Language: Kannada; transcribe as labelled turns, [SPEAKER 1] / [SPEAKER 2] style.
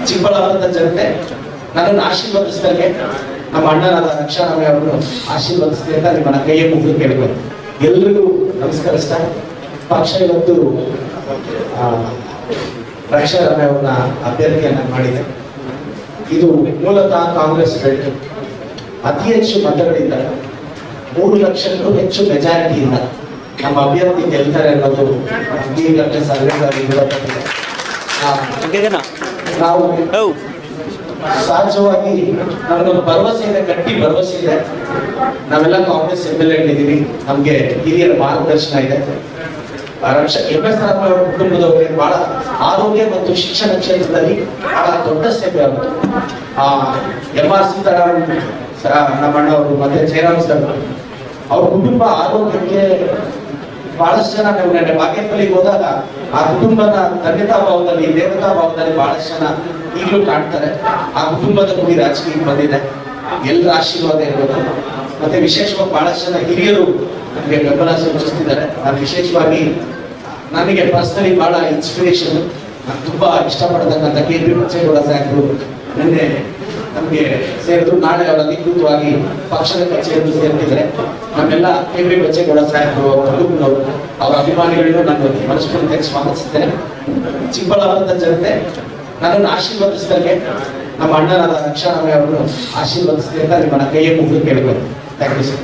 [SPEAKER 1] ಚಿಕ್ಕಬಳ್ಳಾಪುರದ ಜನತೆ ನನ್ನನ್ನು ಆಶೀರ್ವದಿಸಿದಾಗೆ ನಮ್ಮ ಅಣ್ಣನಾದ ರಕ್ಷಾರಾಮಯ್ಯ ಅವರನ್ನು ಆಶೀರ್ವದಿಸಿದೆ ಅಂತ ನಿಮ್ಮನ್ನ ಕೈಯ ಮುಗಿದು ಕೇಳ್ಬೋದು. ಎಲ್ರಿಗೂ ನಮಸ್ಕರಿಸ್ತಾ ಪಕ್ಷ ಇವತ್ತು ರಕ್ಷಾರಾಮಯ್ಯ ಅವ್ರನ್ನ ಅಭ್ಯರ್ಥಿಯನ್ನ ಮಾಡಿದೆ. ಇದು ಮೂಲತಃ ಕಾಂಗ್ರೆಸ್ ಬೆಳೆದು ಅತಿ ಹೆಚ್ಚು ಮತಗಳಿಂದ 3 ಲಕ್ಷಕ್ಕೂ ಹೆಚ್ಚು ಮೆಜಾರಿಟಿಯಿಂದ ನಮ್ಮ ಅಭ್ಯರ್ಥಿ ಗೆಲ್ತಾರೆ ಅನ್ನೋದು ಈಗಾಗಲೇ ಸರ್ವೆಗಳಲ್ಲಿ ನಾವು ಸಹಜವಾಗಿ ನಮಗೊಂದು ಭರವಸೆ ಇದೆ, ಗಟ್ಟಿ ಭರವಸೆ ಇದೆ. ನಾವೆಲ್ಲ ಕಾಂಗ್ರೆಸ್ MLA ಇದ್ದೀವಿ, ನಮ್ಗೆ ಹಿರಿಯರ ಮಾರ್ಗದರ್ಶನ ಇದೆ. MS ರಾಮಯ್ಯ ಅವರ ಕುಟುಂಬದವರಿಗೆ ಬಹಳ ಆರೋಗ್ಯ ಮತ್ತು ಶಿಕ್ಷಣ ಕ್ಷೇತ್ರದಲ್ಲಿ ಬಹಳ ದೊಡ್ಡ ಸೇವೆ ಆಗುತ್ತೆ. MR ಸೀತಾರಾಮ್ ನಮ್ಮಣ್ಣವರು ಮತ್ತೆ ಜಯರಾಮ್ ಸರ್ ಅವ್ರ ಕುಟುಂಬ ಆರೋಗ್ಯಕ್ಕೆ ಬಹಳಷ್ಟು ಜನ ನಾವು ಬಾಗೇಪಲ್ಲಿಗೆ ಹೋದಾಗ ಆ ಕುಟುಂಬನ ಧನ್ಯತಾ ಭಾವದಲ್ಲಿ ದೇವತಾ ಭಾವದಲ್ಲಿ ಬಹಳಷ್ಟು ಜನ ಈಗಲೂ ಕಾಣ್ತಾರೆ. ಆ ಕುಟುಂಬದ ಕುಡಿ ರಾಜಕೀಯಕ್ಕೆ ಬಂದಿದೆ, ಎಲ್ಲರ ಆಶೀರ್ವಾದ ಇರ್ಬೋದು. ಮತ್ತೆ ವಿಶೇಷವಾಗಿ ಬಹಳಷ್ಟು ಜನ ಹಿರಿಯರು ನನಗೆ ಬೆಂಬಲ ಸೂಚಿಸ್ತಿದ್ದಾರೆ. ನಾನು ವಿಶೇಷವಾಗಿ ನನಗೆ ಪರ್ಸನಲಿ ಬಹಳ ಇನ್ಸ್ಪಿರೇಷನ್, ನಾನು ತುಂಬಾ ಇಷ್ಟಪಡತಕ್ಕಂಥ KP ಬಚ್ಚೇಗೌಡ ಸಾಹೇಬರು ನಿನ್ನೆ ನಮಗೆ ಸೇರಿದ್ರು. ನಾಳೆ ಅವರ ಅಧಿಕೃತವಾಗಿ ಪಕ್ಷದ ಕಚೇರಿ ಸೇರ್ತಿದ್ದಾರೆ. ನಮ್ಮೆಲ್ಲ KP ಬಚ್ಚೇಗೌಡ ಸಾಹೇಬರು, ಕುಟುಂಬದವರು, ಅವರ ಅಭಿಮಾನಿಗಳನ್ನು ನಾನು ಮನಸ್ಪೂರ್ತಿಯಾಗಿ ಸ್ವಾಗತಿಸಿದ್ದೇನೆ. ಚಿಕ್ಕಬಳ್ಳಾಪುರದ ಜನತೆ ನನ್ನನ್ನು ಆಶೀರ್ವದಿಸಿದಾಗೆ ನಮ್ಮ ಅಣ್ಣನಾದ ರಕ್ಷಾರಾಮಯ್ಯ ಅವರನ್ನು ಆಶೀರ್ವದಿಸಿದೆ ಅಂತ ನಿಮ್ಮನ್ನ ಕೈಯ ಮುಗಿದು ಕೇಳ್ಬೋದು. Thank you sir.